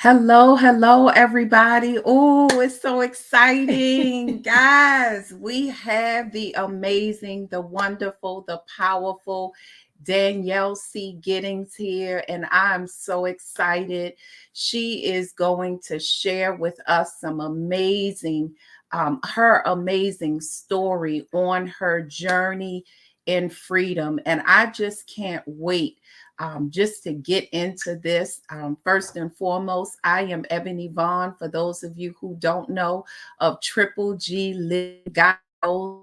Hello, everybody. Oh, it's so exciting. Guys, we have the amazing, the wonderful, the powerful Danielle Giddins here, and I'm so excited. She is going to share with us some her amazing story on her journey in freedom. And I just can't wait just to get into this. First and foremost, I am Ebony Vaughn. For those of you who don't know, of Triple G Live God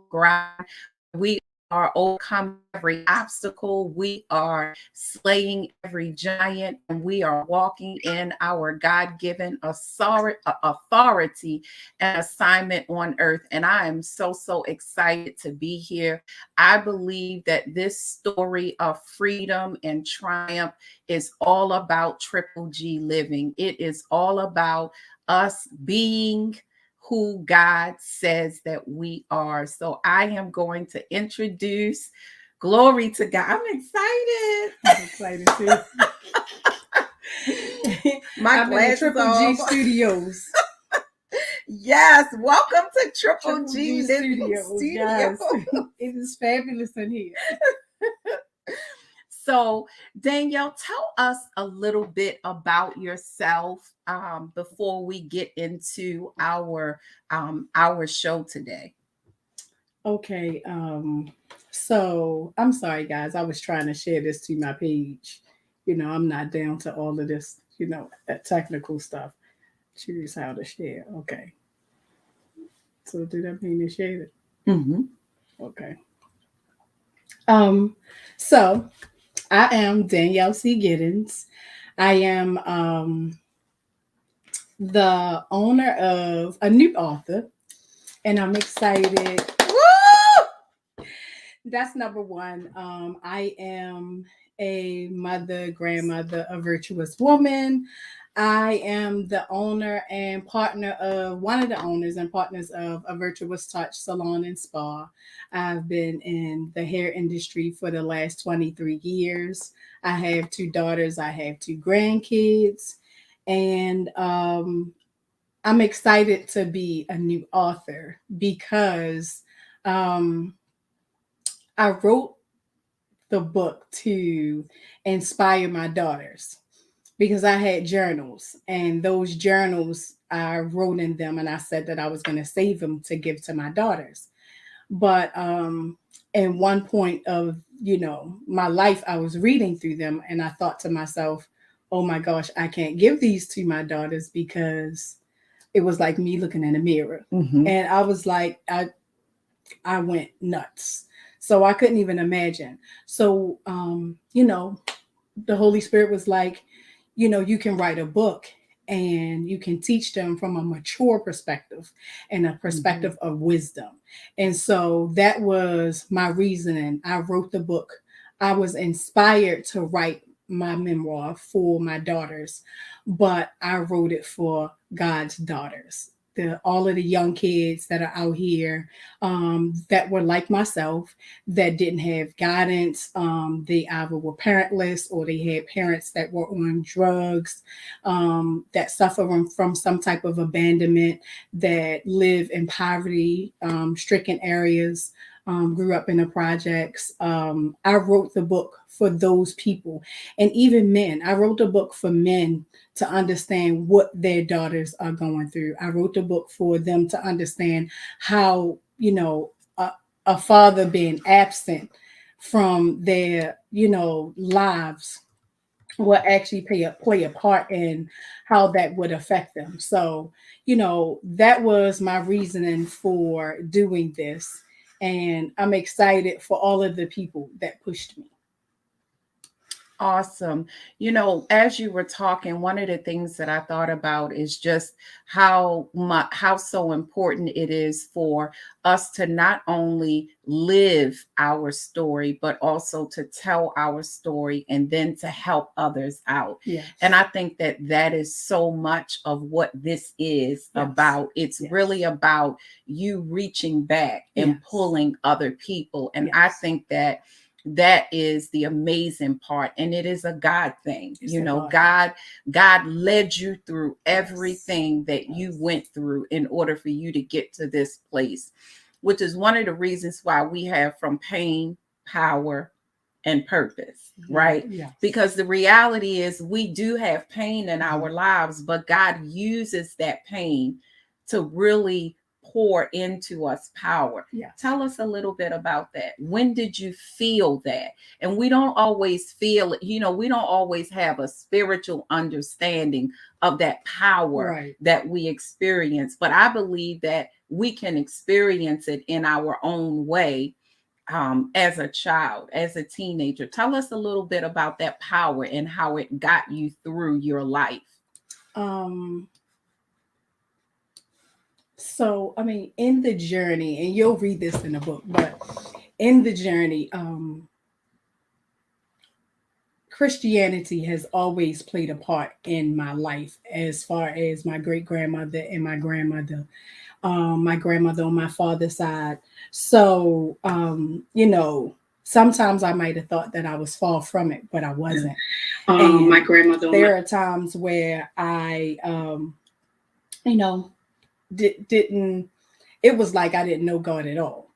Grind, we are overcoming every obstacle. We are slaying every giant, and we are walking in our God-given authority and assignment on earth. And I am so excited to be here. I believe that this story of freedom and triumph is all about Triple G living. It is all about us being who God says that we are. So I am going to introduce, glory to God. I'm excited. I'm excited too. My I'm in the Triple G Studios. Yes, welcome to Triple G Studios. Yes. It is fabulous in here. So, Danielle, tell us a little bit about yourself before we get into our show today. Okay. So I'm sorry, guys. I was trying to share this to my page. I'm not down to all of this, that technical stuff. Choose how to share. Okay. So did that mean to share it? Mm-hmm. Okay. Um, so I am Danielle Giddins. I am the owner of a new author, and I'm excited. Woo! That's number one. I am a mother, grandmother, a virtuous woman. I am the owner and partner of one of the owners and partners of a Virtuous Touch Salon and Spa. I've been in the hair industry for the last 23 years. I have two daughters, I have two grandkids, and I'm excited to be a new author because um, I wrote the book to inspire my daughters because I had journals, and those journals I wrote in them, and I said that I was going to save them to give to my daughters. But in one point of my life, I was reading through them, and I thought to myself, "Oh my gosh, I can't give these to my daughters because it was like me looking in a mirror." Mm-hmm. And I was like, I went nuts. So I couldn't even imagine. So the Holy Spirit was like, you can write a book and you can teach them from a mature perspective and a perspective of wisdom. And so that was my reasoning. I wrote the book. I was inspired to write my memoir for my daughters, but I wrote it for God's daughters. All of the young kids that are out here that were like myself, that didn't have guidance. They either were parentless or they had parents that were on drugs, that suffer from some type of abandonment, that live in poverty stricken areas, grew up in the projects. I wrote the book for those people. And even men, I wrote the book for men to understand what their daughters are going through. I wrote the book for them to understand how, a father being absent from their, lives will actually play a part in how that would affect them. So, that was my reasoning for doing this. And I'm excited for all of the people that pushed me. Awesome. As you were talking, one of the things that I thought about is just how so important it is for us to not only live our story, but also to tell our story and then to help others out. Yes. And I think that that is so much of what this is about. It's really about you reaching back and pulling other people. And I think that That is the amazing part, and it is a God thing. It's You a know, God God led you through Yes. everything that you Yes. went through in order for you to get to this place, which is one of the reasons why we have from pain, power, and purpose, right? Yes. Because the reality is we do have pain in Mhm. our lives, but God uses that pain to really pour into us power. Yes. Tell us a little bit about that. When did you feel that? And we don't always feel it, you know, we don't always have a spiritual understanding of that power Right. that we experience, but I believe that we can experience it in our own way, as a child, as a teenager. Tell us a little bit about that power and how it got you through your life. Um, so I mean, in the journey, and you'll read this in the book, but in the journey, Christianity has always played a part in my life as far as my great grandmother and my grandmother on my father's side. So, sometimes I might have thought that I was far from it, but I wasn't. My And grandmother. there are times where I, you know, didn't, it was like I didn't know God at all.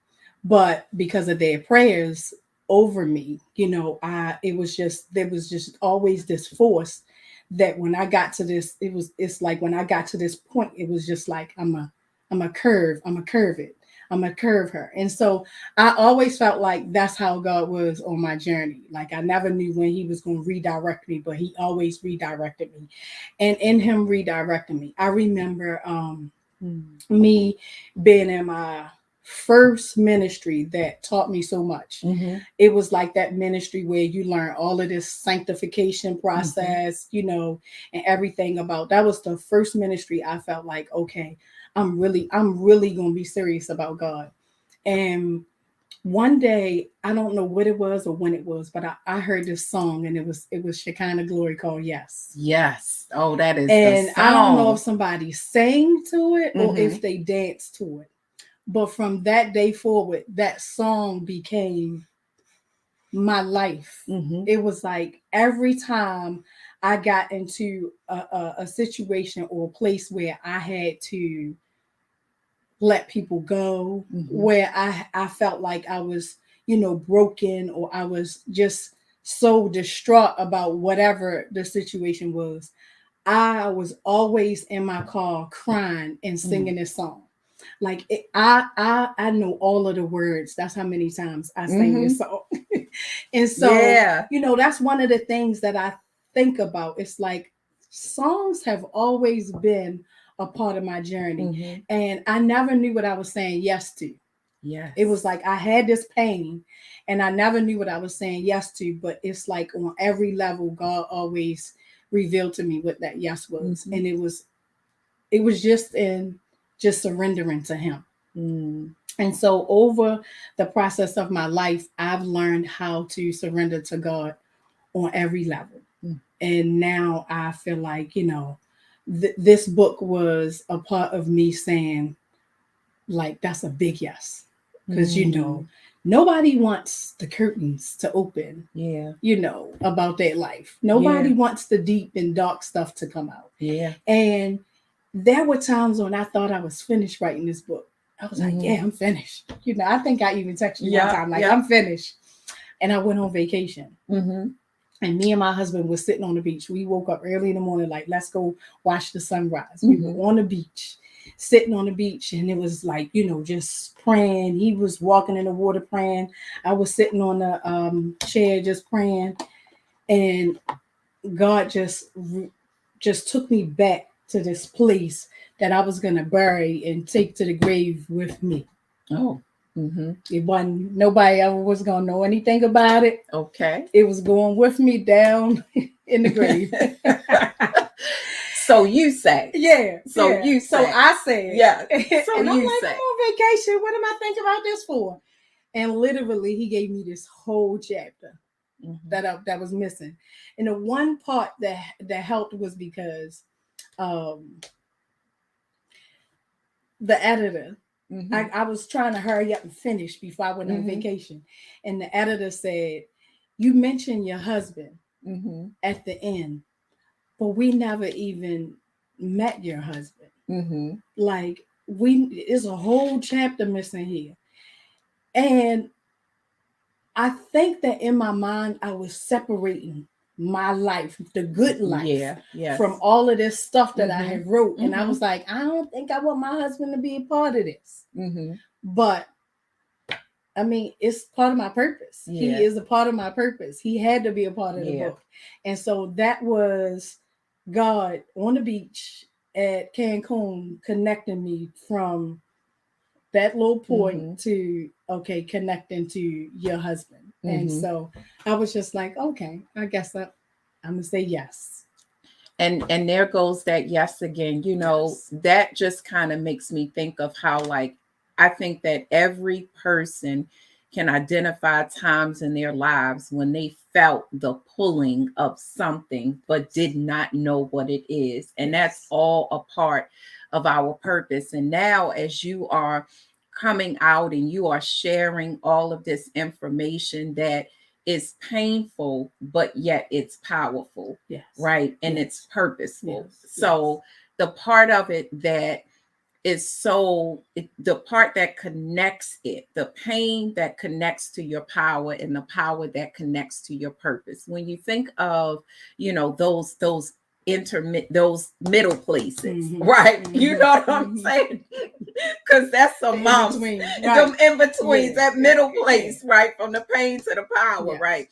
But because of their prayers over me, it was just, there was just always this force that when I got to this, it's like when I got to this point, it was just like, I'm a curve, I'm a curve it. I'm gonna curve her. And so I always felt like that's how God was on my journey. Like I never knew when he was going to redirect me, but he always redirected me. And in him redirecting me, I remember me being in my first ministry that taught me so much. Mm-hmm. It was like that ministry where you learn all of this sanctification process, and everything about that was the first ministry I felt like, okay, I'm really gonna be serious about God. And one day, I don't know what it was or when it was, but I heard this song and it was Shekinah Glory called Yes. Yes. Oh, that is the And I don't know song. if somebody sang to it or Mm-hmm. if they danced to it. But from that day forward, that song became my life. Mm-hmm. It was like every time I got into a situation or a place where I had to let people go, Mm-hmm. where I felt like I was, broken, or I was just so distraught about whatever the situation was. I was always in my car crying and singing this song. Like I know all of the words. That's how many times I sang Mm-hmm. this song. And so, Yeah. that's one of the things that I think about. It's like songs have always been a part of my journey. Mm-hmm. And I never knew what I was saying yes to. Yes. It was like I had this pain and I never knew what I was saying yes to, but it's like on every level, God always revealed to me what that yes was. Mm-hmm. And it was just surrendering to him. Mm. And so over the process of my life, I've learned how to surrender to God on every level. Mm. And now I feel like, this book was a part of me saying, like, that's a big yes. Because, Mm. nobody wants the curtains to open, Yeah. about their life. Yeah. Nobody wants the deep and dark stuff to come out. Yeah. And there were times when I thought I was finished writing this book. I was like, Mm-hmm. yeah, I'm finished. I think I even texted you one Yeah. time, like, Yeah. I'm finished. And I went on vacation. Mm-hmm. And me and my husband were sitting on the beach. We woke up early in the morning, like, let's go watch the sunrise. We were on the beach, sitting on the beach, and it was like, just praying. He was walking in the water praying. I was sitting on the chair just praying. And God just took me back to this place that I was gonna bury and take to the grave with me. Oh. Mm-hmm. It wasn't nobody ever was gonna know anything about it. Okay. It was going with me down in the grave. So you say. Yeah. So yeah. you So say. I said. Yeah. So And I'm you like, say. I'm on vacation. What am I thinking about this for? And literally, he gave me this whole chapter Mm-hmm. that was missing. And the one part that helped was because um the editor I was trying to hurry up and finish before I went on vacation. And the editor said, "You mentioned your husband at the end, but we never even met your husband. Like, there's a whole chapter missing here." And I think that in my mind, I was separating my life, the good life, from all of this stuff that I had wrote. And I was like, I don't think I want my husband to be a part of this. But I mean, it's part of my purpose. He is a part of my purpose. He had to be a part of the book. And so that was God on the beach at Cancun connecting me from that little point to, okay, connecting to your husband. And so I was just like, okay, I guess I'm going to say yes. And there goes that yes again. You know, that just kind of makes me think of how, like, I think that every person can identify times in their lives when they felt the pulling of something but did not know what it is. And that's all a part of our purpose. And now, as you are coming out and you are sharing all of this information that is painful, but yet it's powerful, right? And it's purposeful. So the part of it that is the part that connects it, the pain that connects to your power and the power that connects to your purpose. When you think of, you know, those middle places, right? You know what I'm saying? Because that's a mom. Them in betweens, that middle place, right? From the pain to the power, right?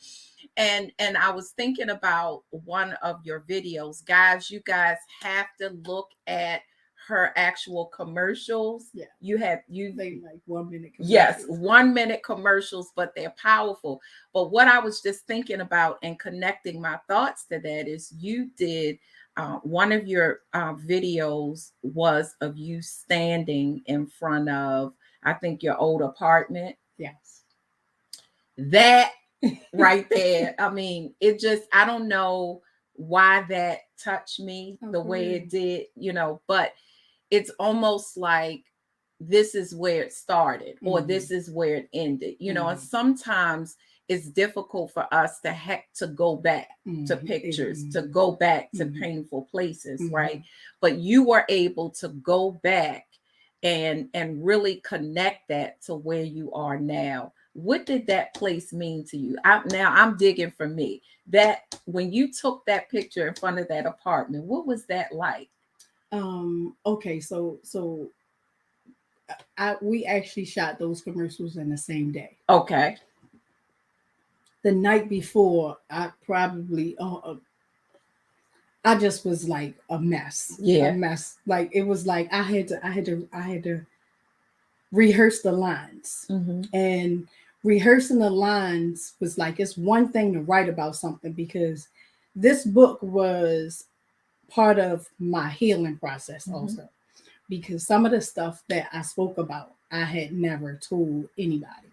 And I was thinking about one of your videos, guys. You guys have to look at her actual commercials. They like 1 minute commercials. Yes, 1 minute commercials, but they're powerful. But what I was just thinking about and connecting my thoughts to that is you did one of your videos was of you standing in front of, I think, your old apartment. That right there. I mean, it just, I don't know why that touched me the way it did, you know, but it's almost like this is where it started or this is where it ended, you know. And sometimes it's difficult for us to go back to pictures, to go back to painful places, right? But you were able to go back and really connect that to where you are now. What did that place mean to you? Now I'm digging for me. That when you took that picture in front of that apartment, what was that like? Okay, so we actually shot those commercials in the same day. Okay. The night before, I just was like a mess. A mess. Like, it was like I had to rehearse the lines. And rehearsing the lines was like, it's one thing to write about something, because this book was part of my healing process also, because some of the stuff that I spoke about, I had never told anybody.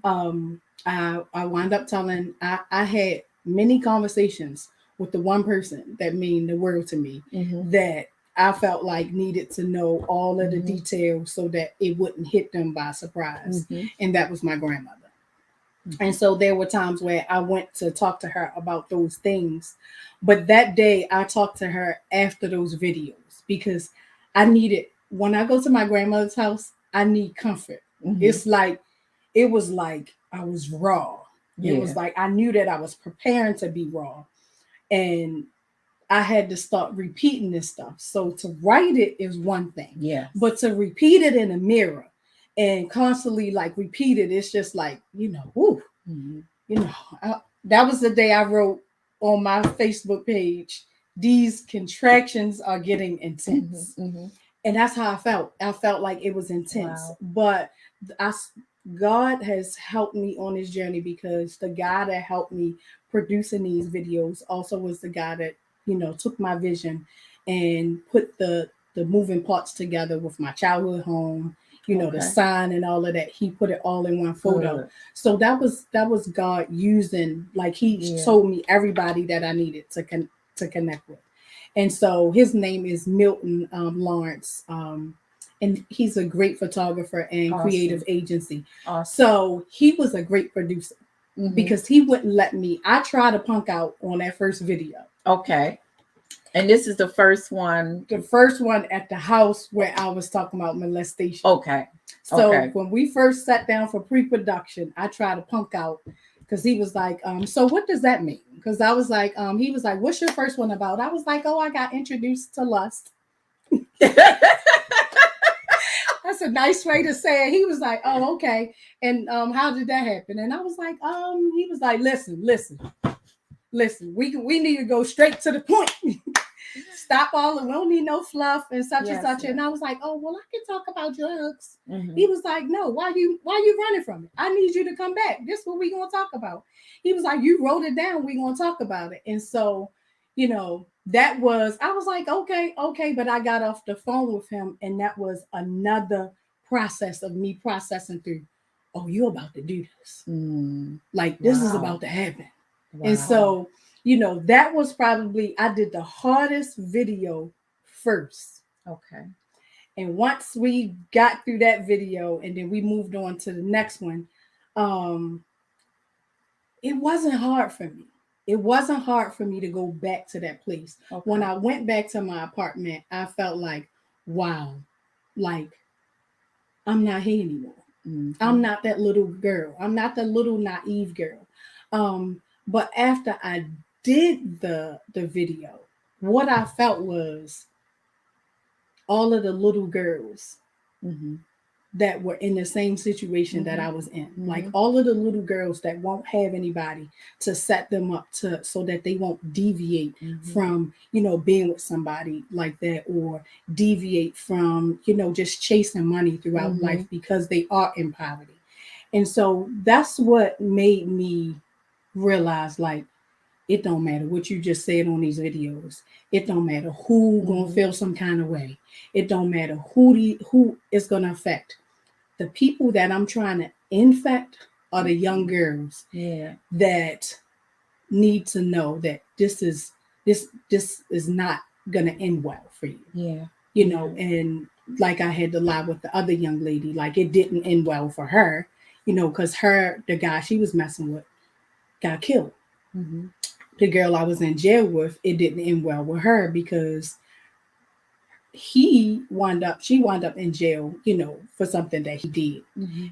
I wound up telling, I had many conversations with the one person that mean the world to me, that I felt like needed to know all of the details so that it wouldn't hit them by surprise. And that was my grandmother. And so there were times where I went to talk to her about those things. But that day I talked to her after those videos, because I needed, when I go to my grandmother's house, I need comfort. It's like, it was like I was raw. It was like I knew that I was preparing to be raw. And I had to start repeating this stuff. So to write it is one thing. But to repeat it in a mirror and constantly like repeat it, it's just like, you know, whoo, you know, that was the day I wrote on my Facebook page, these contractions are getting intense. And that's how I felt. I felt like it was intense. But God has helped me on this journey, because the guy that helped me producing these videos also was the guy that, you know, took my vision and put the moving parts together with my childhood home, you know, the sign and all of that. He put it all in one photo. So that was God using, like, he told me everybody that I needed to connect with. And so his name is Milton Lawrence. and he's a great photographer and creative Awesome. agency. Awesome. So he was a great producer Hmm. because he wouldn't let me. I tried to punk out on that first video. Okay. And this is the first one. The first one at the house where I was talking about molestation. Okay. So Okay. when we first sat down for pre-production, I tried to punk out because he was like, so what does that mean? Because I was like, he was like, what's your first one about? I was like, oh, I got introduced to lust. That's a nice way to say it. He was like, oh, okay. And how did that happen? And I was like, he was like, listen, we need to go straight to the point. Stop all the, we don't need no fluff and such and Yes, such. yes. And I was like, oh well, I can talk about drugs. Hmm. He was like, no, why you running from it? I need you to come back. This is what we gonna talk about. He was like, you wrote it down, we gonna talk about it. And so, that was, I was like, okay, but I got off the phone with him, and that was another process of me processing through, oh, you're about to do this. Mm. Like this is Wow. about to happen. Wow. And so, that was probably, I did the hardest video first. Okay. And once we got through that video and then we moved on to the next one, it wasn't hard for me. It wasn't hard for me to go back to that place. Okay. When I went back to my apartment, I felt like, wow, like I'm not here anymore. Mm-hmm. I'm not that little girl. I'm not the little naive girl. But after I did the video, what I felt was all of the little girls Mm-hmm. that were in the same situation that I was in. Like all of the little girls that won't have anybody to set them up to, so that they won't deviate from, being with somebody like that, or deviate from, just chasing money throughout life because they are in poverty. And so that's what made me realize, like, it don't matter what you just said on these videos. It don't matter who gonna feel some kind of way. It don't matter who is gonna affect. The people that I'm trying to infect are the young girls that need to know that this is not gonna end well for you. And like I had to lie with the other young lady, like it didn't end well for her, because the guy she was messing with got killed. The girl I was in jail with, it didn't end well with her because she wound up in jail, for something that he did.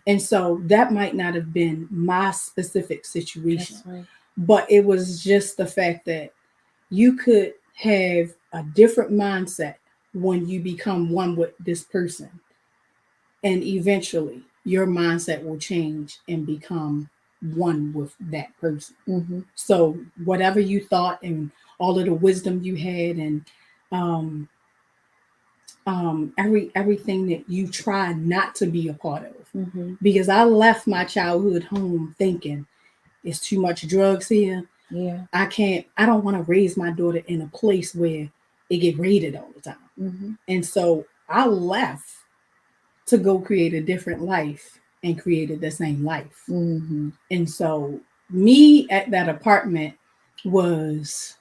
And so that might not have been my specific situation. Right. But it was just the fact that you could have a different mindset when you become one with this person. And eventually your mindset will change and become one with that person. So whatever you thought and all of the wisdom you had, and everything that you tried not to be a part of, because I left my childhood home thinking it's too much drugs here. I don't want to raise my daughter in a place where it get raided all the time. And so I left to go create a different life, and created the same life. And so me at that apartment was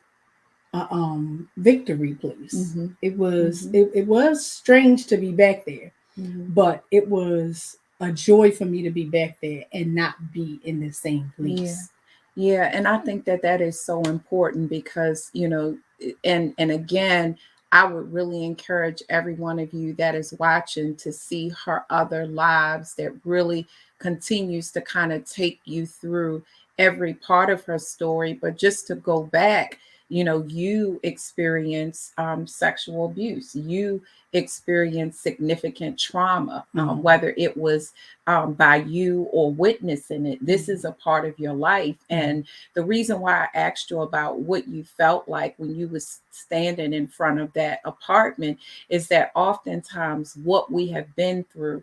a victory place. It was it was strange to be back there, but it was a joy for me to be back there and not be in the same place. Yeah, and I think that is so important because, and again, I would really encourage every one of you that is watching to see her other lives that really continues to kind of take you through every part of her story. But just to go back, you experience sexual abuse, you experience significant trauma, whether it was by you or witnessing it. This is a part of your life. And the reason why I asked you about what you felt like when you was standing in front of that apartment is that oftentimes what we have been through,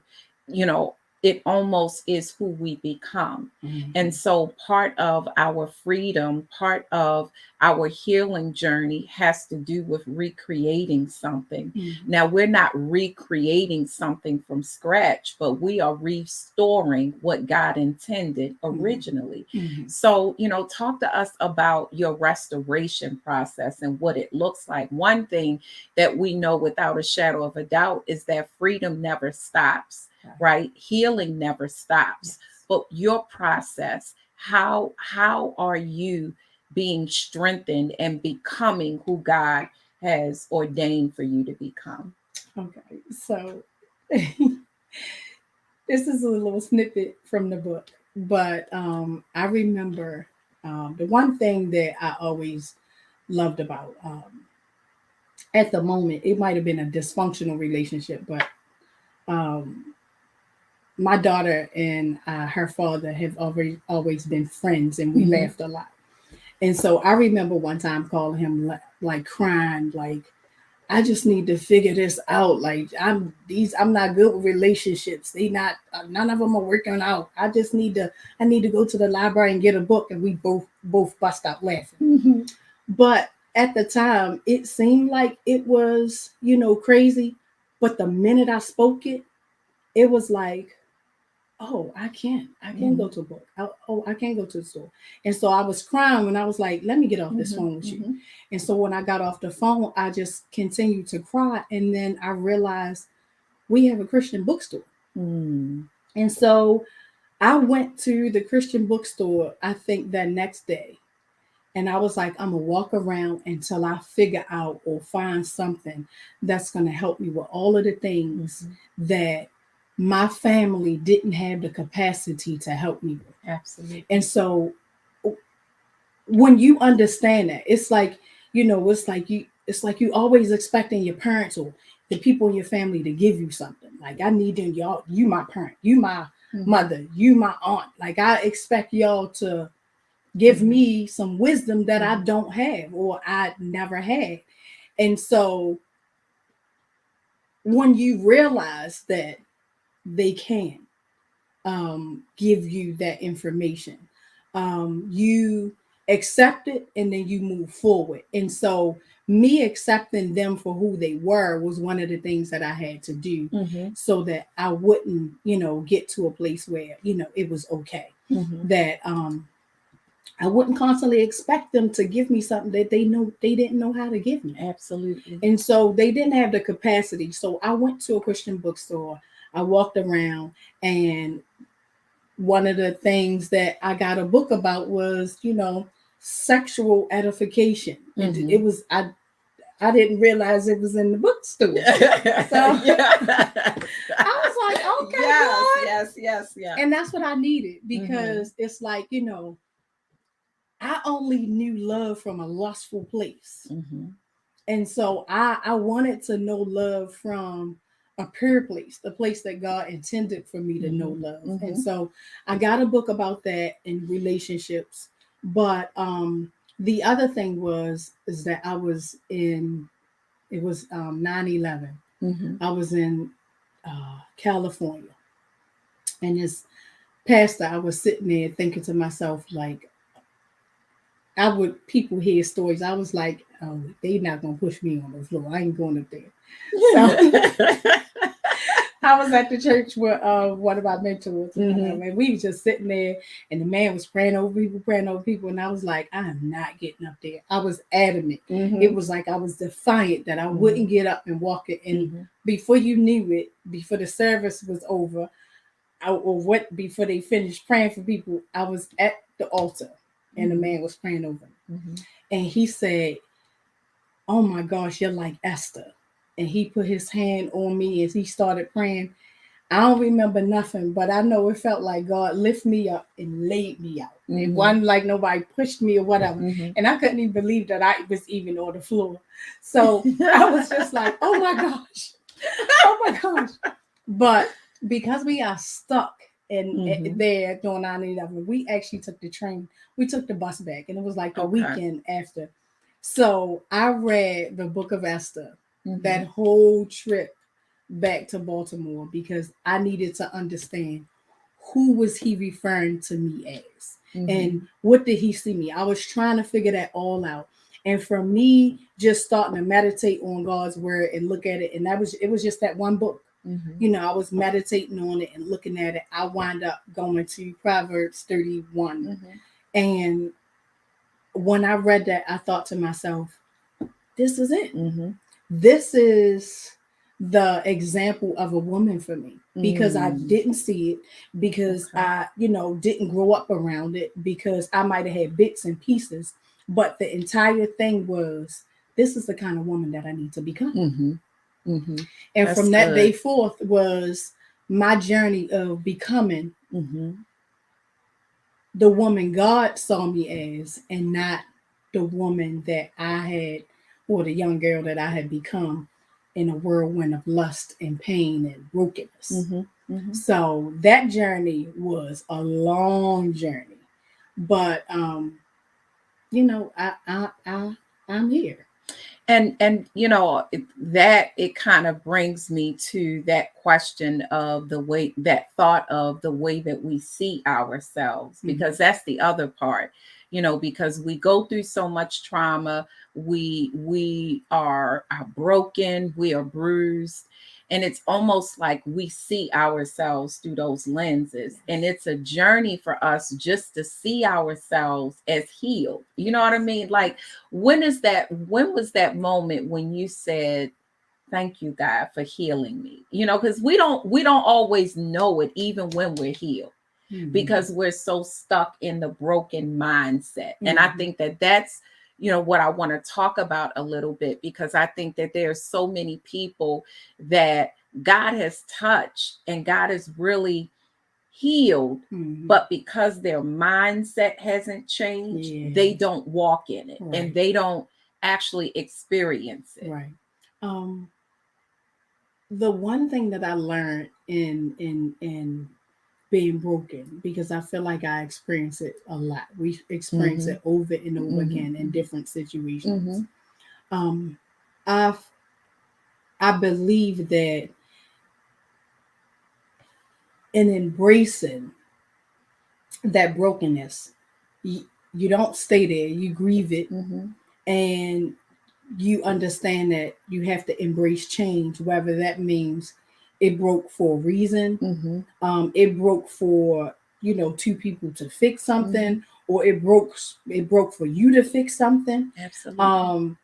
it almost is who we become. Mhm. And so part of our freedom, part of our healing journey has to do with recreating something. Mhm. Now, we're not recreating something from scratch, but we are restoring what God intended originally. Mhm. So, talk to us about your restoration process and what it looks like. One thing that we know without a shadow of a doubt is that freedom never stops, right? Healing never stops. Yes. But your process, how are you being strengthened and becoming who God has ordained for you to become? Okay, so this is a little snippet from the book, but I remember the one thing that I always loved about at the moment, it might have been a dysfunctional relationship, but um, my daughter and her father have always been friends, and we Mhm. laughed a lot. And so I remember one time calling him like crying, like I just need to figure this out. Like I'm not good with relationships. They not none of them are working out. I need to go to the library and get a book. And we both bust out laughing. Mhm. But at the time, it seemed like it was crazy. But the minute I spoke it, it was like, oh, I can't go Mhm. to a book. I can't go to the store. And so I was crying when I was like, let me get off this Mhm. phone with you. Mhm. And so when I got off the phone, I just continued to cry. And then I realized we have a Christian bookstore. Mm. And so I went to the Christian bookstore, I think that next day. And I was like, I'm going to walk around until I figure out or find something that's going to help me with all of the things Mhm. that my family didn't have the capacity to help me with. And Absolutely. so when you understand that, it's like you always expecting your parents or the people in your family to give you something. Like I need them, y'all, you my parent, you my Mhm. mother, you my aunt. Like I expect y'all to give Mhm. me some wisdom that I Mhm. don't have or I never had. And so when you realize that they can give you that information, you accept it and then you move forward. And so me accepting them for who they were was one of the things that I had to do Mhm. so that I wouldn't, get to a place where, it was okay. Mhm. That I wouldn't constantly expect them to give me something that they didn't know how to give me. Absolutely. And so they didn't have the capacity. So I went to a Christian bookstore. I walked around, and one of the things that I got a book about was, sexual edification. It Mhm. was I didn't realize it was in the bookstore. So Yes. I was like, okay, Yes, God. yes, yes, yes. And that's what I needed Mhm. because it's like, I only knew love from a lustful place. Mhm. And so I wanted to know love from a pure place, the place that God intended for me to know Mhm. love. And Mhm. so I got a book about that in relationships. But the other thing is that I was in it was 9/11. Mhm. I was in California, and this pastor, I was sitting there thinking to myself, like, I would people hear stories. I was like, oh, they not gonna push me on the floor. I ain't going up there. So I was at the church with one of my mentors, Mhm. and we was just sitting there, and the man was praying over people, and I was like, I am not getting up there. I was adamant. It Mhm. was like I was defiant that I Mhm. wouldn't get up and walk it. And Mhm. before you knew it, before the service was over, or what before they finished praying for people, I was at the altar, and the Mhm. man was praying over me, Mhm. and he said, "Oh my gosh, you're like Esther." And he put his hand on me as he started praying. I don't remember nothing, but I know it felt like God lifted me up and laid me out. It Mhm. wasn't like nobody pushed me or whatever. Mhm. And I couldn't even believe that I was even on the floor. So I was just like, oh my gosh, oh my gosh. But because we are stuck in Mhm. there during 9/11, we actually took the train. We took the bus back, and it was like the Okay. weekend after. So I read the book of Esther that Mhm. whole trip back to Baltimore because I needed to understand who was he referring to me as? Mm-hmm. And what did he see me? I was trying to figure that all out. And for me, just starting to meditate on God's word and look at it, and it was just that one book. Mm-hmm. You know, I was meditating on it and looking at it. I wind up going to Proverbs 31. Mm-hmm. And when I read that, I thought to myself, this is it. Mm-hmm. This is the example of a woman for me, because I Mm. didn't see it, because Okay. I, didn't grow up around it, because I might have had bits and pieces, but the entire thing was, this is the kind of woman that I need to become. Mm-hmm. Mm-hmm. And That's from that day good. forth was my journey of becoming Mm-hmm. the woman God saw me as, and not the woman that I had, or the young girl that I had become in a whirlwind of lust and pain and brokenness. Mm-hmm. Mm-hmm. So that journey was a long journey, but I'm here. And that it kind of brings me to that question of the way, that thought of the way that we see ourselves, because that's the other part, because we go through so much trauma. We are broken, we are bruised, and it's almost like we see ourselves through those lenses, and it's a journey for us just to see ourselves as healed. You know what I mean? Like, when was that moment when you said, thank you, God, for healing me? Because we don't always know it, even when we're healed, Mm-hmm. because we're so stuck in the broken mindset. And I Mm-hmm. think that that's what I want to talk about a little bit, because I think that there's so many people that God has touched and God has really healed, Mm-hmm. but because their mindset hasn't changed, Yeah. they don't walk in it, and Right. they don't actually experience it. Right. Um, the one thing that I learned in being broken, because I feel like I experience it a lot. We experience Mm-hmm. it over and over Mm-hmm. again in different situations. Mm-hmm. Um, I I believe that in embracing that brokenness, you, you don't stay there. You grieve it, Mm-hmm. and you understand that you have to embrace change, whether that means it broke for a reason. Mm-hmm. It broke for two people to fix Mm-hmm. something, or it broke for you to fix something. Absolutely. Um,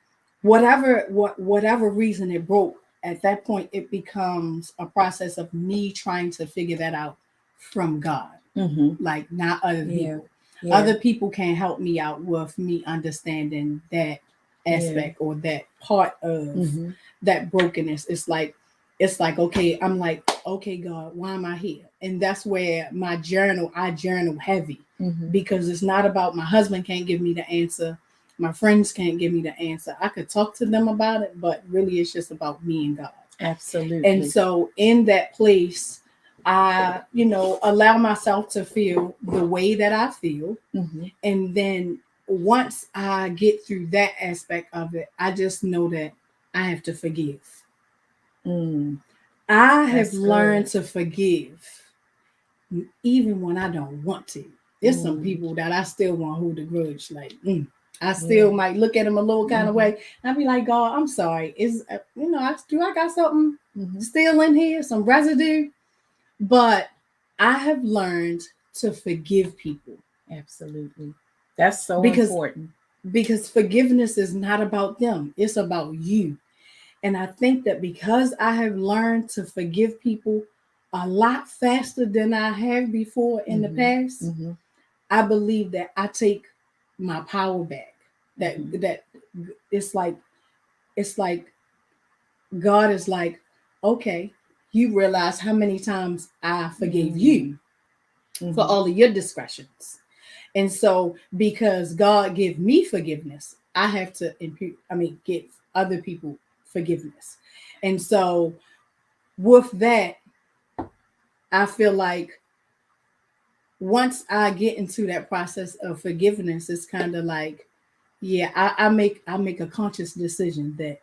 whatever reason it broke, at that point it becomes a process of me trying to figure that out from God, Mm-hmm. like not other Yeah. people. Yeah. Other people can help me out with me understanding that Yeah. aspect or that part of Mm-hmm. that brokenness. It's like, okay, I'm like, okay, God, why am I here? And that's where I journal heavy, Mm-hmm. because it's not about, my husband can't give me the answer, my friends can't give me the answer. I could talk to them about it, but really it's just about me and God. And Absolutely. so in that place, I, allow myself to feel the way that I feel. Mm-hmm. And then once I get through that aspect of it, I just know that I have to forgive. Mm. I have That's learned good. to forgive even when I don't want to. There's some Mm. people that I still want to hold a grudge. Like, I Yeah. still might look at them a little kind of Mm-hmm. way. And I'd be like, God, I'm sorry. I got something Mm-hmm. still in here, some residue? But I have learned to forgive people, Absolutely. That's so because important. forgiveness is not about them. It's about you. And I think that because I have learned to forgive people a lot faster than I have before in the Mm-hmm. past, Mm-hmm. I believe that I take my power back. That Mm-hmm. that it's like God is like, okay, you realize how many times I forgave you Mm. for Mm-hmm. all of your discretions. And so because God gave me forgiveness, I have to give other people forgiveness. And so with that, I feel like once I get into that process of forgiveness, it's kind of like, yeah, I make a conscious decision that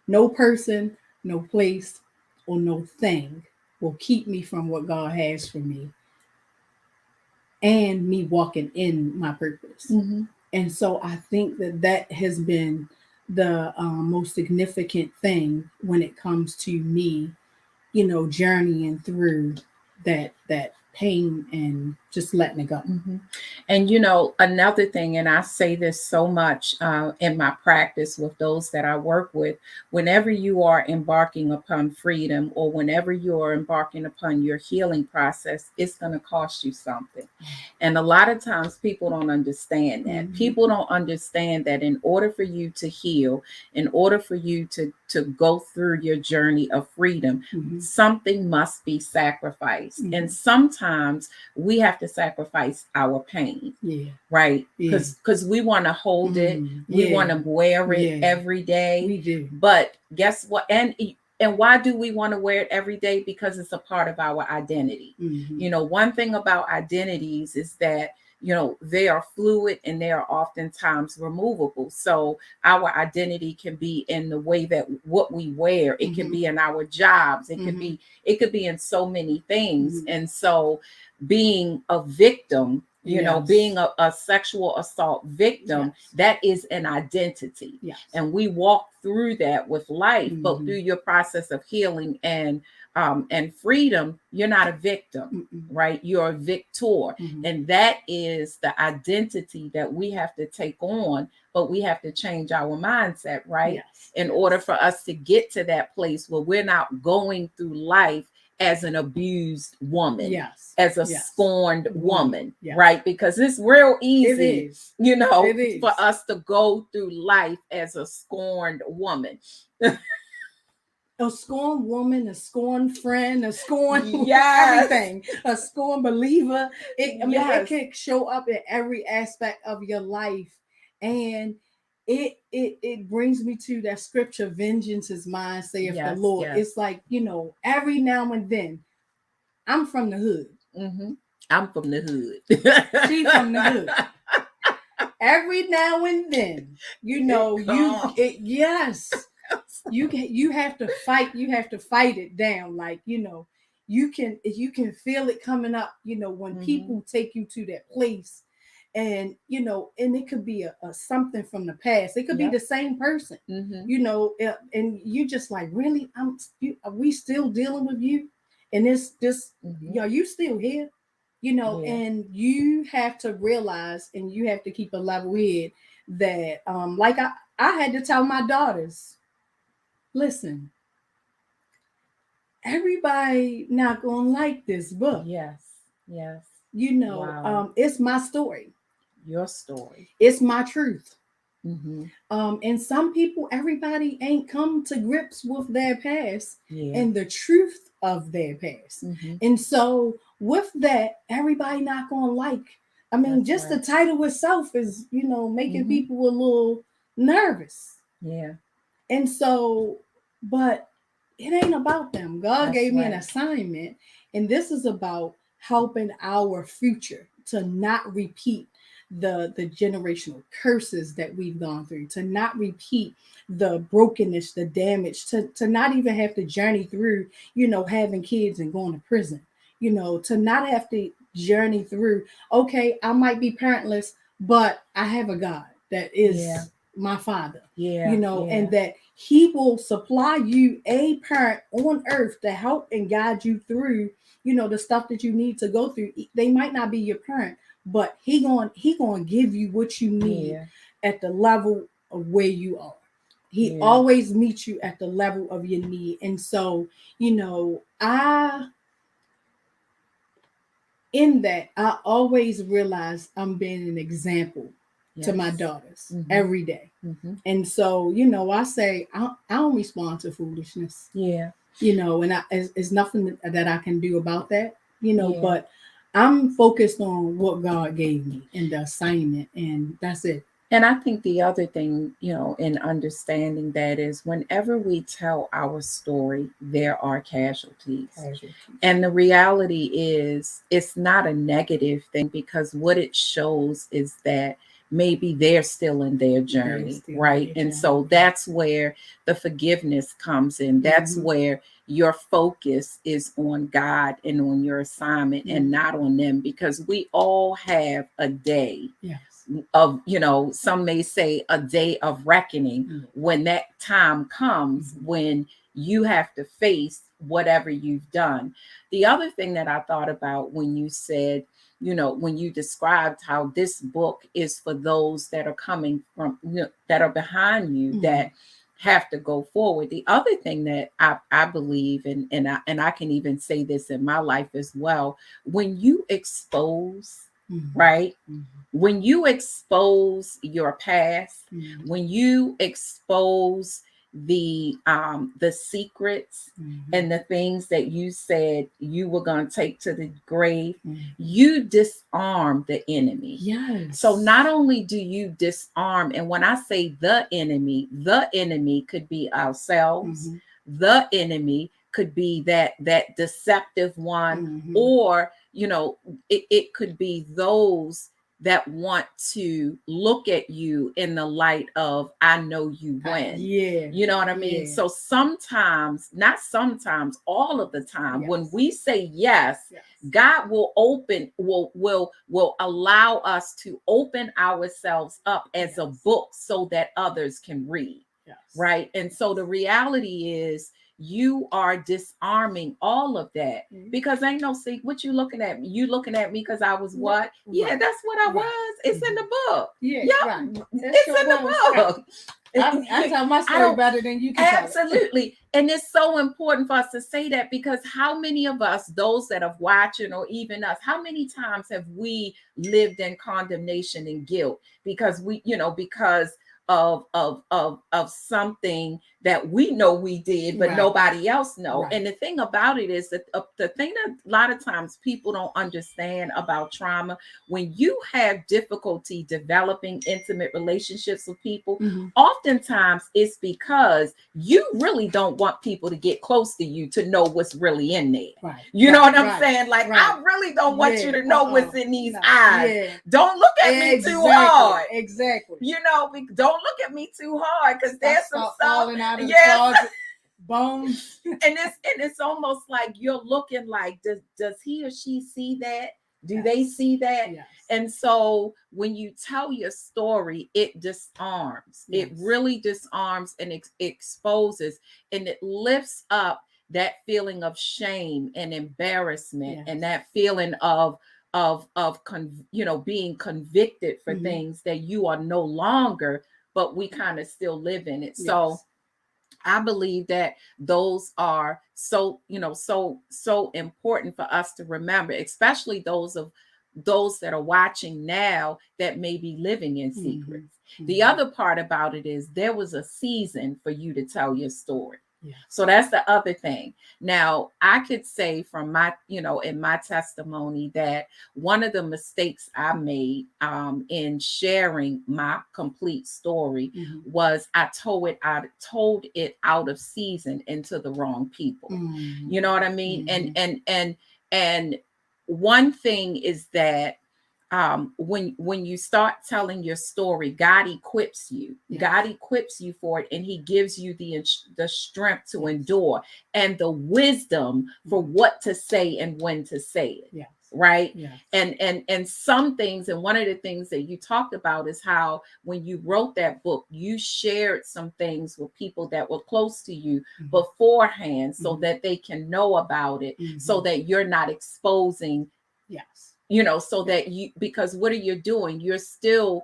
no person, no place, or no thing will keep me from what God has for me. and me walking in my purpose. Mm-hmm. And so I think that that has been the most significant thing when it comes to me, journeying through that pain and just letting it go. Mm-hmm. And another thing, and I say this so much in my practice with those that I work with, whenever you are embarking upon freedom or whenever you are embarking upon your healing process, it's going to cost you something. And a lot of times people don't understand that. Mm-hmm. People don't understand that in order for you to heal, in order for you to go through your journey of freedom, Mm-hmm. something must be sacrificed. Mm-hmm. And sometimes we have to sacrifice our pain, Yeah. right? Yeah. Because we want to hold it, we Yeah. want to wear it Yeah. every day. We do. But guess what? And why do we want to wear it every day? Because it's a part of our identity. Mm-hmm. One thing about identities is that they are fluid and they are oftentimes removable. So our identity can be in the way that what we wear. It can Mm-hmm. be in our jobs. It could Mm-hmm. be in so many things. Mm-hmm. And so being a victim, Yes. being a sexual assault victim, Yes. that is an identity. Yes. And we walk through that with life, but Mm-hmm. through your process of healing and freedom, you're not a victim, Mm-mm. right? You're a victor. Mm-hmm. And that is the identity that we have to take on, but we have to change our mindset, right? Yes. In Yes. order for us to get to that place where we're not going through life as an abused woman, Yes. as a Yes. scorned woman, Yes. right? Because it's real It easy, is. It is. for us to go through life as a scorned woman. A scorned woman, a scorned friend, a scorned Yes. everything, a scorned believer. I mean, it Yes. can show up in every aspect of your life. And it brings me to that scripture, vengeance is mine, saith the Yes. Lord. Yes. It's like, every now and then, I'm from the hood. Mm-hmm. I'm from the hood. She from the hood. Every now and then, yes, you have to fight. You have to fight it down. Like, you can feel it coming up. When Mm-hmm. people take you to that place, and and it could be a something from the past. It could be Yep. the same person. Mm-hmm. And you just like, really, are we still dealing with you? And it's just, Mm-hmm. are you still here? Yeah. And you have to realize, and you have to keep a level head that, like I had to tell my daughters, listen, everybody not gonna like this book. Yes. Yes. Wow. It's my story. Your story. It's my truth. Mm-hmm. And some people, everybody ain't come to grips with their past Yeah. and the truth of their past. Mm-hmm. And so with that, everybody not gonna like. I mean, That's just right. the title itself is, making Mm-hmm. people a little nervous. Yeah. And so, but it ain't about them. God That's gave me an right. assignment, and this is about helping our future to not repeat the generational curses that we've gone through, to not repeat the brokenness, the damage, to not even have to journey through, having kids and going to prison, to not have to journey through, okay, I might be parentless, but I have a God that is Yeah. my father, Yeah. Yeah. and that he will supply you a parent on earth to help and guide you through, the stuff that you need to go through. They might not be your parent, but he going to give you what you need Yeah. at the level of where you are. He Yeah. always meets you at the level of your need. And so, I always realize I'm being an example to my Yes. daughters Mm-hmm. every day. Mm-hmm. And so, I say, I don't respond to foolishness, Yeah. and it's nothing that I can do about that, Yeah. but I'm focused on what God gave me and the assignment, and that's it. And I think the other thing, in understanding that is whenever we tell our story, there are casualties. And the reality is, it's not a negative thing because what it shows is that maybe they're still in their journey, right? And so that's where the forgiveness comes in. That's where your focus is on God and on your assignment and not on them, because we all have a day of, some may say a day of reckoning, when that time comes when you have to face whatever you've done. The other thing that I thought about when you said, when you described how this book is for those that are coming from, that are behind you, that have to go forward. The other thing that I believe, and I can even say this in my life as well, when you expose, right? When you expose your past, when you expose the secrets and the things that you said you were going to take to the grave, you disarm the enemy. Yes. So not only do you disarm, and when I say the enemy could be ourselves, the enemy could be that deceptive one, or it could be those that want to look at you in the light of, I know you win. You know what I mean? So sometimes, not sometimes, all of the time, when we say yes, God will will allow us to open ourselves up as a book so that others can read. Right. And so the reality is, you are disarming all of that, because ain't no see what you looking at me. You looking at me because I was what? Yeah, that's what I was. It's in the book. It's in the book. I tell my story better than you can. Absolutely. And it's so important for us to say that, because how many of us, those that are watching, or even us, how many times have we lived in condemnation and guilt because we, because of something that we know we did, but nobody else know. And the thing about it is that the thing that a lot of times people don't understand about trauma, when you have difficulty developing intimate relationships with people, oftentimes it's because you really don't want people to get close to you to know what's really in there. You know what I'm saying? Like, I really don't want you to know what's in these eyes. Don't look at me too hard. Don't look at me too hard, because there's some stuff out of the closet, bones. and it's almost like you're looking like, does he or she see that? Do they see that? And so when you tell your story, it disarms. It really disarms and exposes, and it lifts up that feeling of shame and embarrassment, and that feeling of being convicted for things that you are no longer, but we kind of still live in it. So I believe that those are so important for us to remember, especially those that are watching now that may be living in secrets. The other part about it is, there was a season for you to tell your story. So that's the other thing. Now, I could say from my, in my testimony, that one of the mistakes I made in sharing my complete story was I told it out of season into the wrong people. You know what I mean? And one thing is that when you start telling your story, God equips you. God equips you for it, and he gives you the strength to endure and the wisdom for what to say and when to say it. Right. And some things, and one of the things that you talked about is how when you wrote that book, you shared some things with people that were close to you beforehand, so that they can know about it, so that you're not exposing. So that because what are you doing? You're still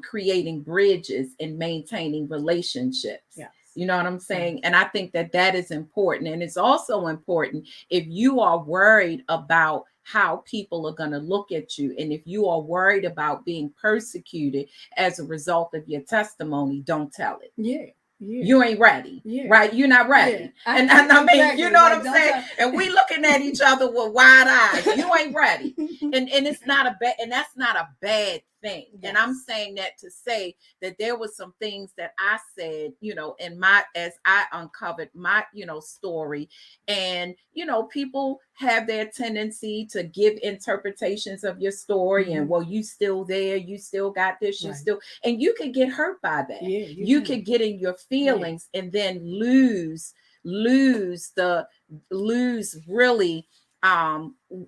creating bridges and maintaining relationships. You know what I'm saying? And I think that is important. And it's also important, if you are worried about how people are going to look at you, and if you are worried about being persecuted as a result of your testimony, don't tell it. You ain't ready, right? You're not ready. And I mean, exactly. You know what I'm saying? And we looking at each other with wide eyes. You ain't ready. And it's not a bad, and that's not a bad thing. Yes. And I'm saying that to say that there was some things that I said, in as I uncovered my, story. And, people have their tendency to give interpretations of your story. And, well, you still there, you still got this, you still, and you could get hurt by that. Yeah, you could get in your feelings and then lose really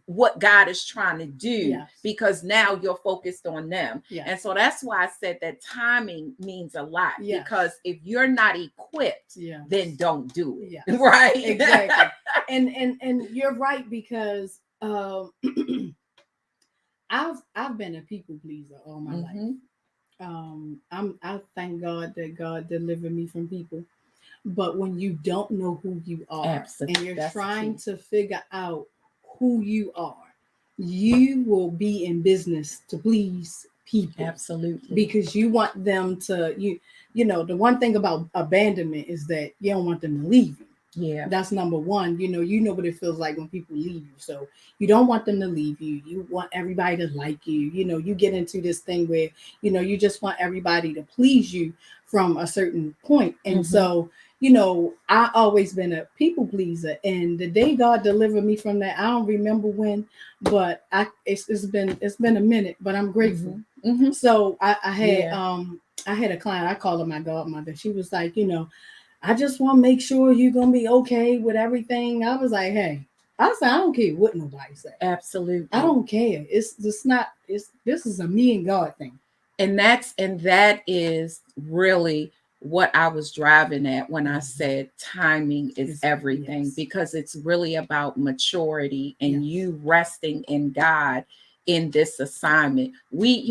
what God is trying to do, because now you're focused on them. And so that's why I said that timing means a lot, because if you're not equipped, then don't do it. Right? Exactly. and you're right, because I've been a people pleaser all my life. I thank God that God delivered me from people. But when you don't know who you are, and you're trying to figure out who you are, you will be in business to please people. Absolutely. Because you want them to, the one thing about abandonment is that you don't want them to leave you. Yeah. That's number one. You know what it feels like when people leave you. So you don't want them to leave you. You want everybody to like you. You get into this thing where, you just want everybody to please you from a certain point. And so, I always been a people pleaser. And the day God delivered me from that, I don't remember when, but it's been a minute, but I'm grateful. So I had a client, I call her my godmother. She was like, I just want to make sure you're going to be okay with everything. I was like, hey, I don't care what nobody say. Absolutely. I don't care. This is a me and God thing. And that is really what I was driving at when I said timing is everything, because it's really about maturity and you resting in God in this assignment. We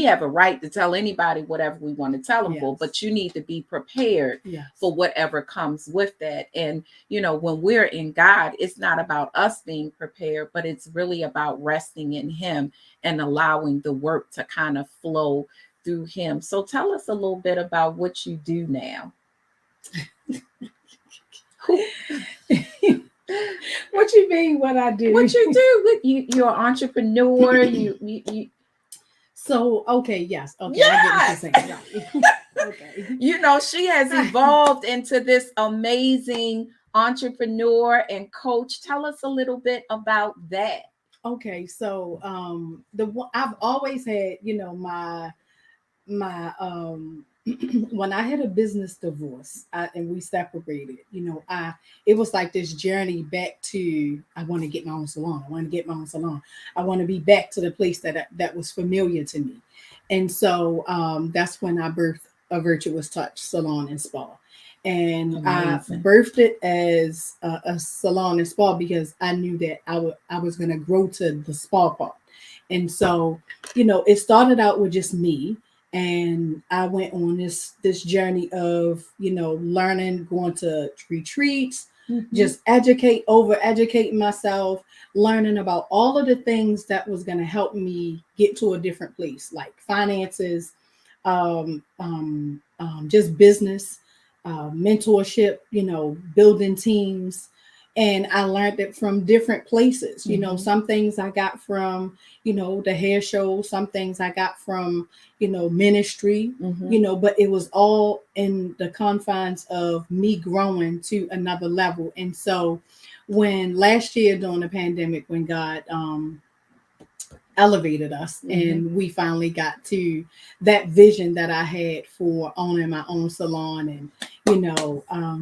have a right to tell anybody whatever we want to tell them for, but you need to be prepared for whatever comes with that. And when we're in God, it's not about us being prepared, but it's really about resting in Him and allowing the work to kind of flow through Him. So tell us a little bit about what you do now. What you mean? What I do? What you do? You're an entrepreneur. You. So okay, yes, okay. Yes! I get what you're saying. Okay. She has evolved into this amazing entrepreneur and coach. Tell us a little bit about that. Okay, so I've always had my when I had a business divorce and we separated, it was like this journey back to, I want to get my own salon. I want to get my own salon. I want to be back to the place that was familiar to me. And so that's when I birthed A Virtuous Touch Salon and Spa. And amazing. I birthed it as a salon and spa because I knew that I was going to grow to the spa part. And so, it started out with just me. And I went on this journey of, learning, going to retreats, just educating myself, learning about all of the things that was going to help me get to a different place, like finances, just business, mentorship, building teams. And I learned it from different places. Some things I got from, the hair show, some things I got from, ministry, but it was all in the confines of me growing to another level. And so when last year during the pandemic, when God elevated us and we finally got to that vision that I had for owning my own salon and,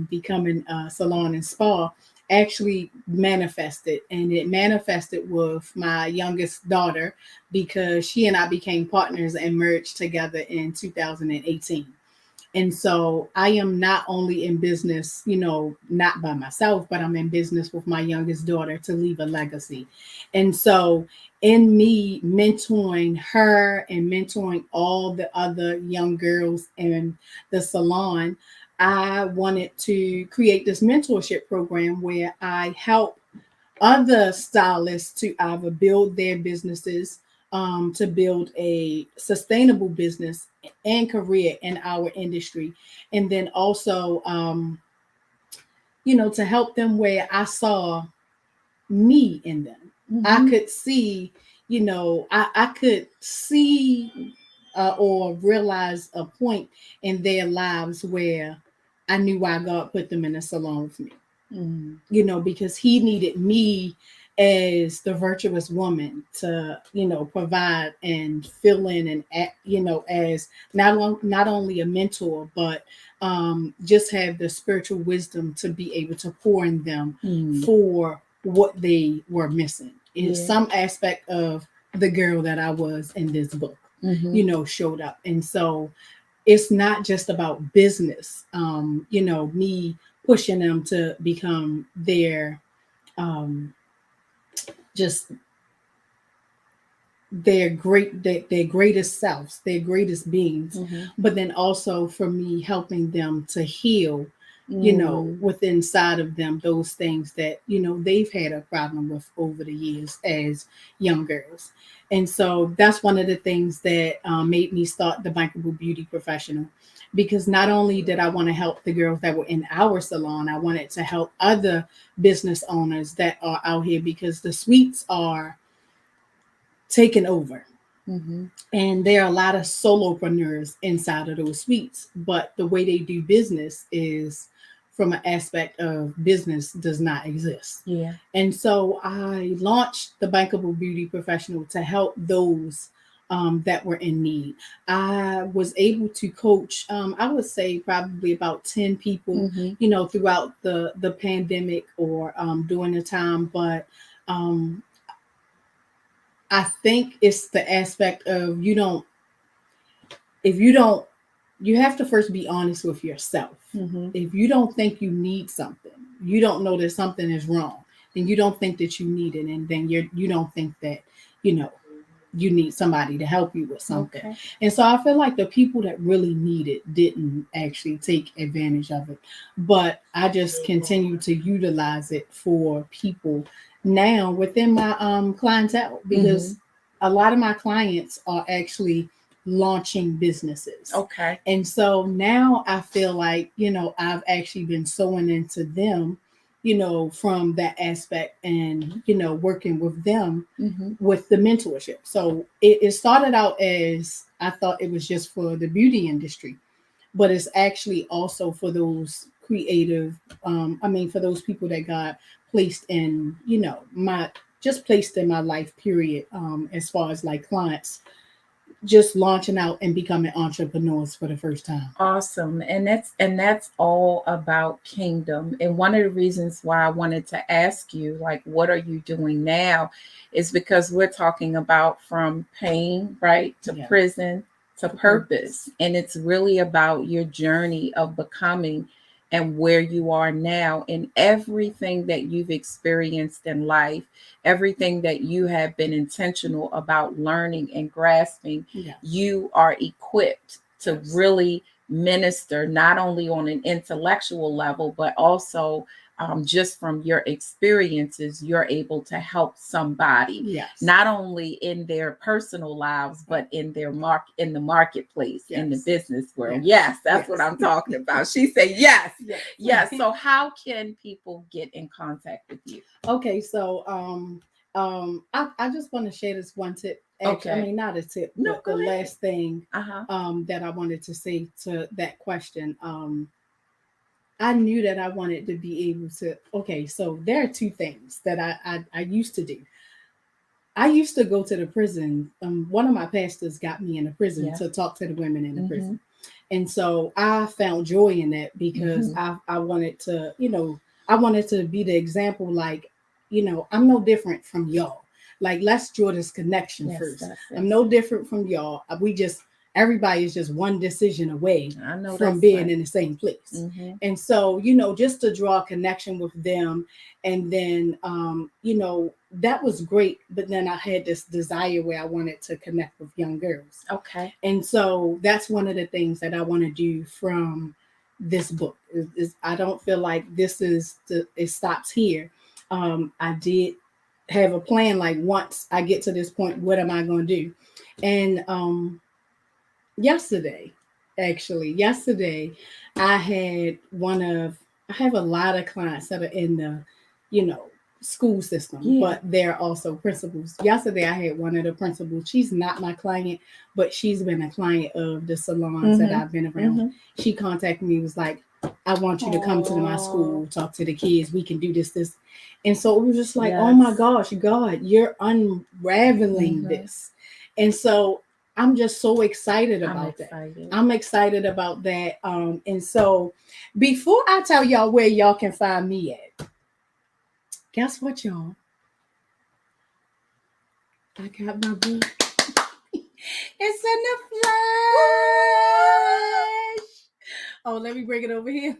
becoming a salon and spa, actually manifested, and it manifested with my youngest daughter because she and I became partners and merged together in 2018. And so I am not only in business, not by myself, but I'm in business with my youngest daughter to leave a legacy. And so in me mentoring her and mentoring all the other young girls in the salon, I wanted to create this mentorship program where I help other stylists to either build their businesses, to build a sustainable business and career in our industry. And then also, to help them where I saw me in them. I could see, I could see or realize a point in their lives where I knew why God put them in a salon with me, Mm. because he needed me as the virtuous woman to, provide and fill in and act, as not only a mentor, but just have the spiritual wisdom to be able to pour in them Mm. for what they were missing. In Yeah. some aspect of the girl that I was in this book, Mm-hmm. showed up. And so it's not just about business, me pushing them to become their um, just their greatest selves, their greatest beings, Mm-hmm. but then also for me helping them to heal, Mm. within inside of them those things that they've had a problem with over the years as young girls. And so that's one of the things that made me start the Bankable Beauty Professional, because not only did I want to help the girls that were in our salon, I wanted to help other business owners that are out here, because the suites are taken over. Mm-hmm. And there are a lot of solopreneurs inside of those suites, but the way they do business is from an aspect of business does not exist. Yeah. And so I launched the Bankable Beauty Professional to help those that were in need. I was able to coach, I would say probably about 10 people, Mm-hmm. throughout the pandemic or during the time. But um, I think it's the aspect of if you don't, you have to first be honest with yourself. Mm-hmm. If you don't think you need something, you don't know that something is wrong, and you don't think that you need it, and then you don't think that you know you need somebody to help you with something. Okay. And so I feel like the people that really need it didn't actually take advantage of it. But I just continue to utilize it for people now within my clientele, Mm-hmm. because a lot of my clients are actually launching businesses. Okay. And so now I feel like, I've actually been sewing into them, from that aspect, and, working with them Mm-hmm. with the mentorship. So it started out as I thought it was just for the beauty industry, but it's actually also for those creative, for those people that got placed in, my just placed in my life period, as far as like clients just launching out and becoming entrepreneurs for the first time. Awesome. And that's all about kingdom. And one of the reasons why I wanted to ask you, like, what are you doing now, is because we're talking about from pain, right, to Yeah. prison to To purpose. purpose. And it's really about your journey of becoming and where you are now, and everything that you've experienced in life, everything that you have been intentional about learning and grasping, Yes. you are equipped to Yes. really minister, not only on an intellectual level, but also just from your experiences, you're able to help somebody, Yes. not only in their personal lives, but in the marketplace, in the Yes. business world. Yes. Yes, that's what Yes. I'm talking about. She said yes. Yes. Yes. So how can people get in contact with you? Okay, so I just want to share this one tip. Actually, I Okay. mean not a tip, No, but the go ahead. last thing Uh-huh. that I wanted to say to that question. I knew that I wanted to be able to. Okay, so there are two things that I used to do. I used to go to the prison. One of my pastors got me in the prison Yeah. to talk to the women in the Mm-hmm. prison. And so I found joy in that, because Mm-hmm. I wanted to, I wanted to be the example, like, I'm no different from y'all. Like, let's draw this connection Yes, first. that's I'm it. no different from y'all. Everybody is just one decision away I know from that's being right. in the same place. Mm-hmm. And so, just to draw a connection with them. And then, that was great. But then I had this desire where I wanted to connect with young girls. Okay. And so that's one of the things that I want to do from this book is I don't feel like it stops here. I did have a plan, like once I get to this point, what am I going to do? And yesterday, yesterday, I had I have a lot of clients that are in the, you know, school system, Yeah. but they're also principals. Yesterday, I had one of the principals. She's not my client, but she's been a client of the salons that I've been around. She contacted me, was like, I want you to come to my school, talk to the kids. We can do this. And so it was just like, oh my gosh, God, you're unraveling this. And so I'm just so excited about that. I'm excited about that. And so before I tell y'all where y'all can find me at, guess what, y'all? I got my book. It's in the flesh. Oh, let me bring it over here.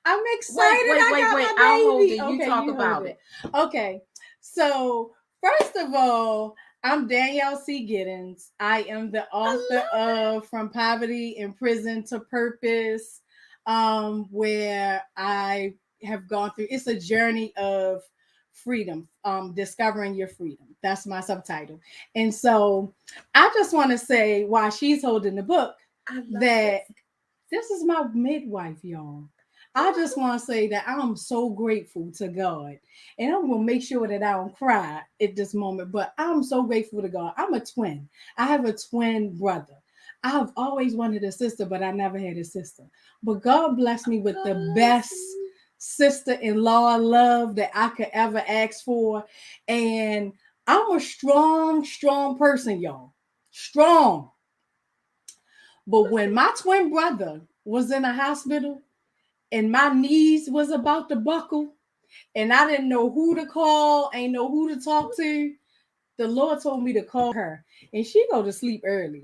I'm excited. Wait. I'll hold it. You talk about it. Okay. So, first of all, I'm Danielle Giddins. I am the author of From Poverty in Prison to Purpose, where I have gone through. It's a journey of freedom, discovering your freedom. That's my subtitle. And so I just want to say, while she's holding the book, that this is my midwife, y'all. I just want to say that I'm so grateful to God. And I'm going to make sure that I don't cry at this moment, but I'm so grateful to God. I'm a twin. I have a twin brother. I've always wanted a sister, but I never had a sister. But God blessed me with the best sister-in-law love that I could ever ask for. And I'm a strong person, y'all. Strong. But when my twin brother was in a hospital and my knees was about to buckle and I didn't know who to call, ain't know who to talk to, the Lord told me to call her. And she go to sleep early.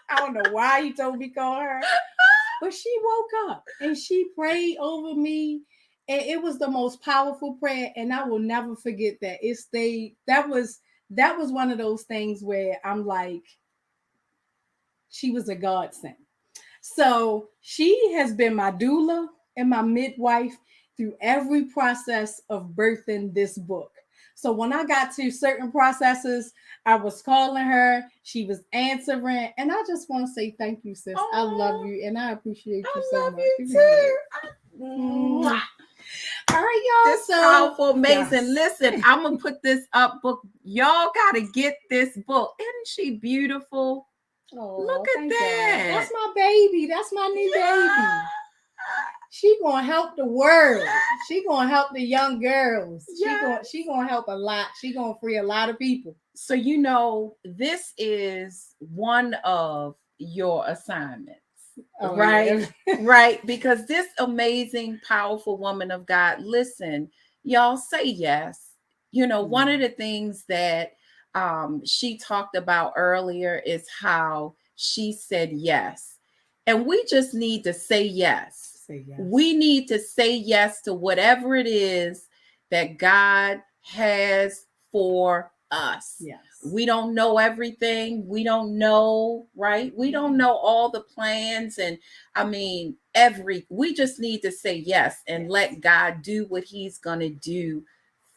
I don't know why he told me to call her. But she woke up and she prayed over me. And it was the most powerful prayer. And I will never forget that. It stayed. That was one of those things where I'm like, she was a godsend. So she has been my doula and my midwife through every process of birthing this book. So when I got to certain processes, I was calling her, she was answering, and I just want to say thank you, sis. I love you and I appreciate you so much. You too. All right, y'all. This powerful, amazing. Yes. Listen, I'm gonna put this up book. Y'all gotta get this book. Isn't she beautiful? Oh, look at that. God. That's my baby. That's my new baby. She gonna help the world. She gonna help the young girls. She gonna help a lot. She gonna free a lot of people. So this is one of your assignments. Right? Yeah. Right. Because this amazing, powerful woman of God, listen, y'all, say yes. One of the things that she talked about earlier is how she said yes. And we just need to say yes. We need to say yes to whatever it is that God has for us. Yes. We don't know everything. We don't know, right? We don't know all the plans. And we just need to say yes and let God do what he's going to do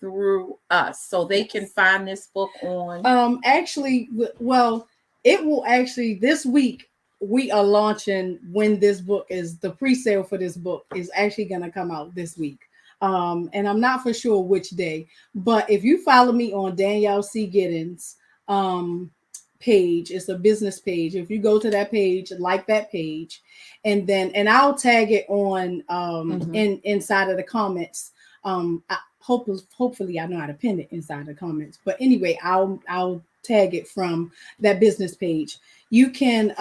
through us. So they can find this book on. Actually, well, it will actually this week. We are launching when this book is the pre-sale for this book is actually going to come out this week. And I'm not for sure which day, but if you follow me on Danielle Giddins page, it's a business page. If you go to that page, like that page, and I'll tag it on inside of the comments. Hopefully I know how to pin it inside the comments. But anyway, I'll tag it from that business page. You can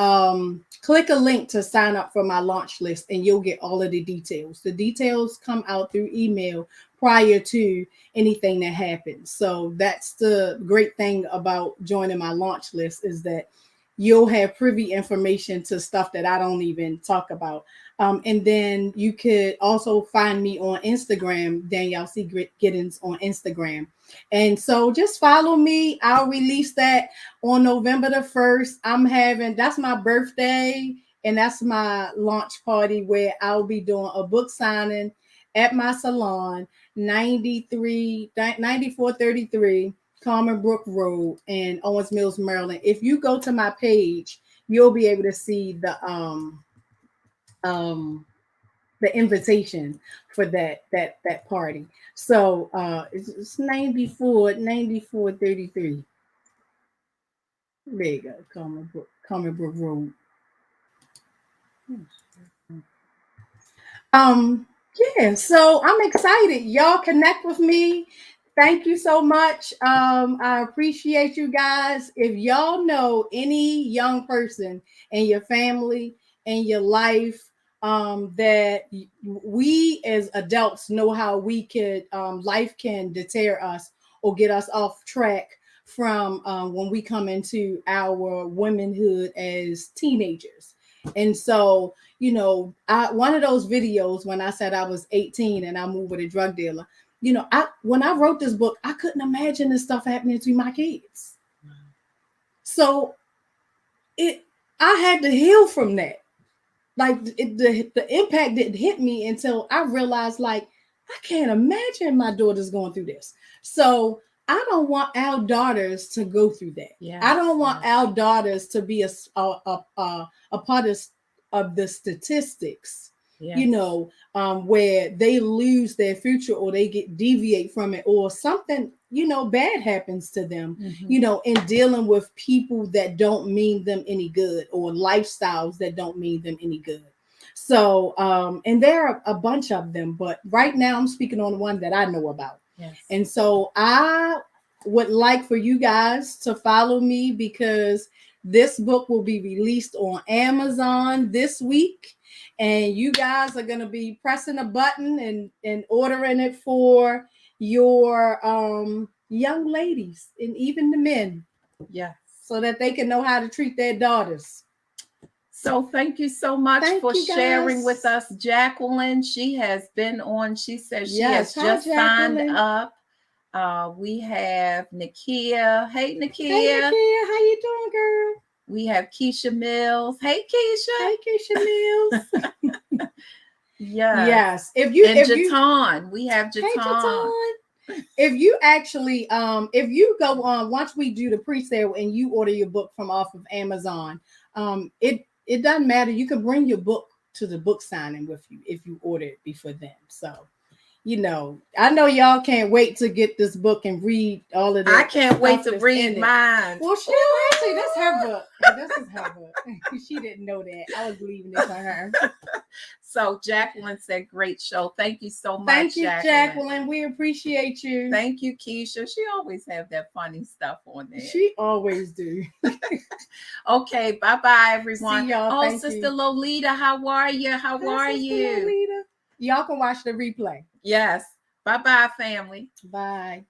click a link to sign up for my launch list and you'll get all of the details. The details come out through email prior to anything that happens. So that's the great thing about joining my launch list is that you'll have privy information to stuff that I don't even talk about. And then you could also find me on Instagram, Danielle Giddins on Instagram. And so just follow me. I'll release that on November the 1st. That's my birthday and that's my launch party where I'll be doing a book signing at my salon, 9433 Carmen Brook Road in Owens Mills, Maryland. If you go to my page, you'll be able to see the the invitation for that party. So it's 9433. There you go, Common Brook Road. Um, yeah, so I'm excited. Y'all connect with me. Thank you so much. I appreciate you guys. If y'all know any young person in your family, in your life, that we as adults know how we could, life can deter us or get us off track from when we come into our womanhood as teenagers. And so, one of those videos when I said I was 18 and I moved with a drug dealer, when I wrote this book, I couldn't imagine this stuff happening to my kids. So I had to heal from that. Like the impact didn't hit me until I realized, like, I can't imagine my daughter's going through this. So I don't want our daughters to go through that. Yes, I don't want our daughters to be a part of the statistics, where they lose their future or they deviate from it, or something, bad happens to them, in dealing with people that don't mean them any good, or lifestyles that don't mean them any good. So, and there are a bunch of them, but right now I'm speaking on the one that I know about. Yes. And so I would like for you guys to follow me, because this book will be released on Amazon this week. And you guys are going to be pressing a button and ordering it for your young ladies and even the men. Yeah. So that they can know how to treat their daughters. So thank you so much for sharing with us, Jacqueline. She has been on. She says she has just signed up. We have Nakia. Hey, Nakia. Hey, Nakia. How you doing, girl? We have Keisha Mills. Hey, Keisha. Hey, Keisha Mills. Yes. And Jaton. We have Jaton. Hey, Jaton. If you actually, if you go on, once we do the pre-sale and you order your book from off of Amazon, it doesn't matter. You can bring your book to the book signing with you if you order it before then. So, I know y'all can't wait to get this book and read all of that. I can't wait to read mine. Well, actually, that's her book. This is her book. She didn't know that. I was leaving it for her. So Jacqueline said, great show. Thank you so much. Thank you, Jacqueline. We appreciate you. Thank you, Keisha. She always have that funny stuff on there. She always do. Okay, bye-bye, everyone. See y'all. Oh, Sister Lolita, how are you? How are you? Lolita. Y'all can watch the replay. Yes. Bye-bye, family. Bye.